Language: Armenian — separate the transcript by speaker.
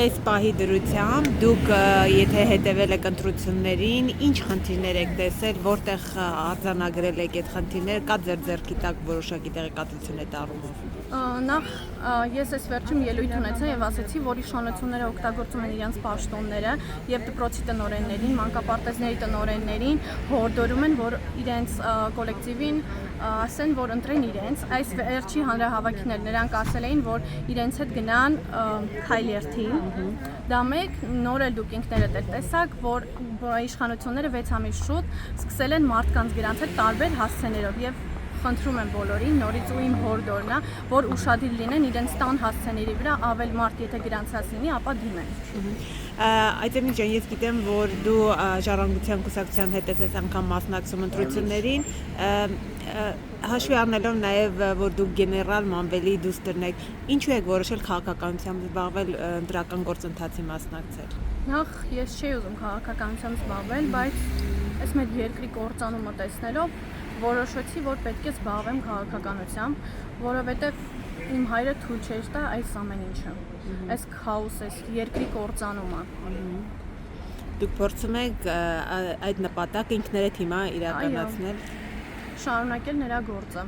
Speaker 1: այս պահի դրությամբ դուք եթե հետևել եք ընտրություններին, ինչ խնդիրներ եք տեսել, որտեղ արձանագրել եք այդ խնդիրները, կա ձեր ձեռքի տակ որոշակի տեղեկատվություն այդ առումով։
Speaker 2: Նախ ես այս վերջում ելույթ ունեցա եւ ասացի, որ իշխանությունները օգտագործում են իրենց պաշտոնները եւ դպրոցի տնօրեններին, մանկապարտեզների տնօրեններին հորդորում են, որ իրենց կոլեկտիվին ասեն, որ ընտրեն իրենց։ Այս վերջի հանրահավաքին նրանք ասել էին, որ իրենց հետ գնան Քայլերթի։ Դա մեկ, նոր էլ դուք ինքներդ եք տեսակ, որ իշխանությունները 6 ամիս շուտ սկսել են մարդկանց գրանցել տարբեր հասցեներով եւ խնդրում եմ բոլորին նորից ու իմ հորդորն է, որ ուշադիր լինեն իրենց տան հասցեների վրա, ավել մարդ եթե գրանցած լինի, ապա դիմեն։
Speaker 1: Այդտեղից ջան, ես գիտեմ, որ դու Ժառանգության կուսակցության հետ ես անգամ մասնակցում ընտրություններին, հաշվի առնելով նաև, որ դուք գեներալ Մանվելի դուստրն եք, ինչու եք որոշել քաղաքականությամբ զբաղվել, ընտրական գործընթացի մասնակցել։
Speaker 2: Նախ ես չէի ուզում քաղաքականությամբ զբաղվել, բայց այս մեր երկրի կործանումը տեսնելով որոշեցի, որ պետք է զբաղվեմ քաղաքականությամբ, որովհետև իմ հայրը թույլ չէր տա այս ամեն ինչը, այս քաոսը, այս երկրի կործանումը։
Speaker 1: Դուք փորձում եք այդ նպատակը ինքներդ հիմա իրականացնել։
Speaker 2: Շարունակել նրա գործը։